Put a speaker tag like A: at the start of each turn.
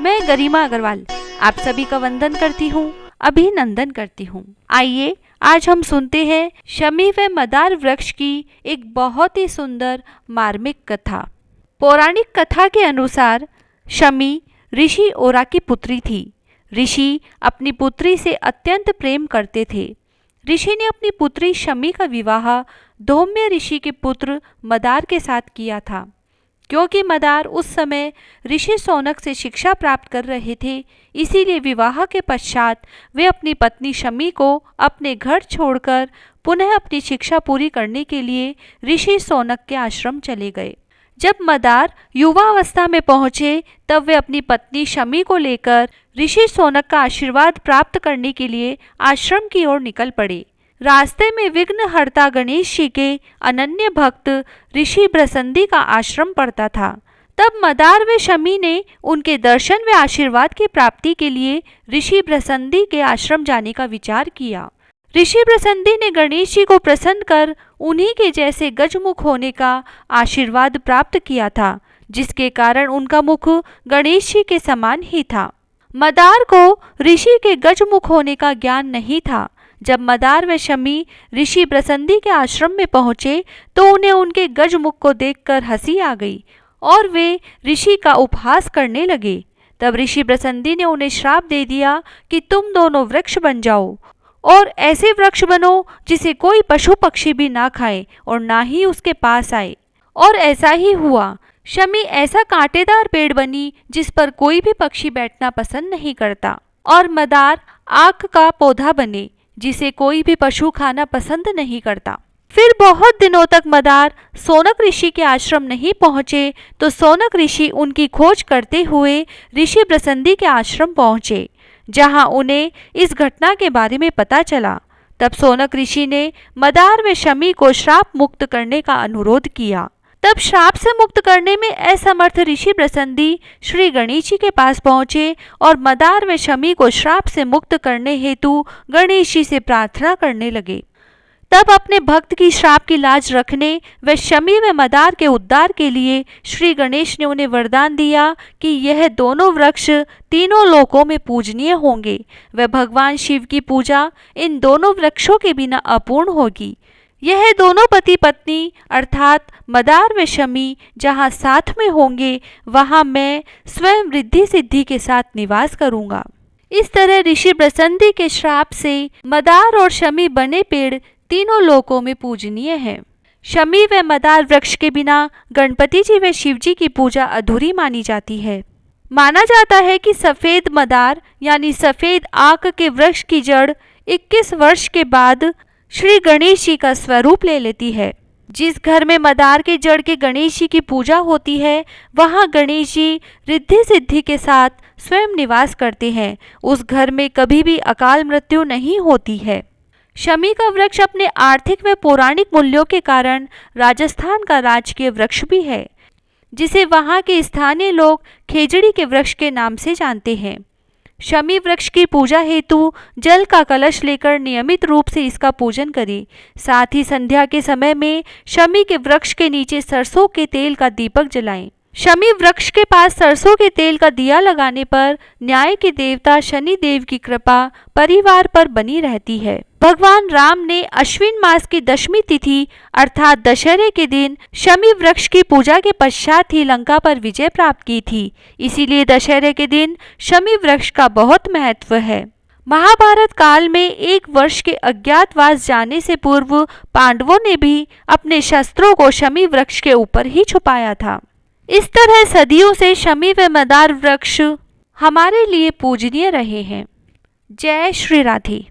A: मैं गरिमा अग्रवाल आप सभी का वंदन करती हूँ, अभिनंदन करती हूँ। आइए आज हम सुनते हैं शमी व मदार वृक्ष की एक बहुत ही सुंदर मार्मिक कथा। पौराणिक कथा के अनुसार शमी ऋषि ओरा की पुत्री थी। ऋषि अपनी पुत्री से अत्यंत प्रेम करते थे। ऋषि ने अपनी पुत्री शमी का विवाह धौम्य ऋषि के पुत्र मदार के साथ किया था। क्योंकि मदार उस समय ऋषि शौनक से शिक्षा प्राप्त कर रहे थे, इसीलिए विवाह के पश्चात वे अपनी पत्नी शमी को अपने घर छोड़कर पुनः अपनी शिक्षा पूरी करने के लिए ऋषि शौनक के आश्रम चले गए। जब मदार युवावस्था में पहुंचे तब वे अपनी पत्नी शमी को लेकर ऋषि शौनक का आशीर्वाद प्राप्त करने के लिए आश्रम की ओर निकल पड़े। रास्ते में विघ्नहर्ता गणेश जी के अनन्य भक्त ऋषि ब्रसंदी का आश्रम पड़ता था। तब मदार व शमी ने उनके दर्शन व आशीर्वाद की प्राप्ति के लिए ऋषि ब्रसंदी के आश्रम जाने का विचार किया। ऋषि ब्रसंदी ने गणेश जी को प्रसन्न कर उन्हीं के जैसे गजमुख होने का आशीर्वाद प्राप्त किया था, जिसके कारण उनका मुख गणेश जी के समान ही था। मदार को ऋषि के गजमुख होने का ज्ञान नहीं था। जब मदार व शमी ऋषि ब्रसंदी के आश्रम में पहुंचे तो उन्हें उनके गजमुख को देखकर हंसी आ गई और वे ऋषि का उपहास करने लगे। तब ऋषि ब्रसंदी ने उन्हें श्राप दे दिया कि तुम दोनों वृक्ष बन जाओ और ऐसे वृक्ष बनो जिसे कोई पशु पक्षी भी ना खाए और ना ही उसके पास आए। और ऐसा ही हुआ। शमी ऐसा कांटेदार पेड़ बनी जिस पर कोई भी पक्षी बैठना पसंद नहीं करता, और मदार आक का पौधा बने जिसे कोई भी पशु खाना पसंद नहीं करता। फिर बहुत दिनों तक मदार शौनक ऋषि के आश्रम नहीं पहुंचे तो शौनक ऋषि उनकी खोज करते हुए ऋषि ब्रसंदी के आश्रम पहुंचे, जहां उन्हें इस घटना के बारे में पता चला। तब शौनक ऋषि ने मदार व शमी को श्राप मुक्त करने का अनुरोध किया। तब श्राप से मुक्त करने में असमर्थ ऋषि ब्रसंदी श्री गणेश जी के पास पहुंचे और मदार व शमी को श्राप से मुक्त करने हेतु गणेश जी से प्रार्थना करने लगे। तब अपने भक्त की श्राप की लाज रखने व शमी व मदार के उद्धार के लिए श्री गणेश ने उन्हें वरदान दिया कि यह दोनों वृक्ष तीनों लोकों में पूजनीय होंगे व भगवान शिव की पूजा इन दोनों वृक्षों के बिना अपूर्ण होगी। यह दोनों पति पत्नी अर्थात मदार व शमी जहाँ साथ में होंगे वहाँ मैं स्वयं रिद्धि सिद्धि के साथ निवास करूँगा। इस तरह ऋषि ब्रसंदी के श्राप से मदार और शमी बने पेड़ तीनों लोकों में पूजनीय है। शमी व मदार वृक्ष के बिना गणपति जी व शिव जी की पूजा अधूरी मानी जाती है। माना जाता है कि सफेद मदार यानी सफेद आक के वृक्ष की जड़ 21 वर्ष के बाद श्री गणेश जी का स्वरूप ले लेती है। जिस घर में मदार के जड़ के गणेश जी की पूजा होती है वहाँ गणेश जी रिद्धि सिद्धि के साथ स्वयं निवास करते हैं। उस घर में कभी भी अकाल मृत्यु नहीं होती है। शमी का वृक्ष अपने आर्थिक व पौराणिक मूल्यों के कारण राजस्थान का राजकीय वृक्ष भी है, जिसे वहाँ के स्थानीय लोग खेजड़ी के वृक्ष के नाम से जानते हैं। शमी वृक्ष की पूजा हेतु जल का कलश लेकर नियमित रूप से इसका पूजन करें। साथ ही संध्या के समय में शमी के वृक्ष के नीचे सरसों के तेल का दीपक जलाएं। शमी वृक्ष के पास सरसों के तेल का दिया लगाने पर न्याय के देवता शनि देव की कृपा परिवार पर बनी रहती है। भगवान राम ने अश्विन मास की दशमी तिथि अर्थात दशहरे के दिन शमी वृक्ष की पूजा के पश्चात ही लंका पर विजय प्राप्त की थी। इसीलिए दशहरे के दिन शमी वृक्ष का बहुत महत्व है। महाभारत काल में 1 वर्ष के अज्ञातवास जाने से पूर्व पांडवों ने भी अपने शस्त्रों को शमी वृक्ष के ऊपर ही छुपाया था। इस तरह सदियों से शमी व मदार वृक्ष हमारे लिए पूजनीय रहे हैं। जय श्री राधे।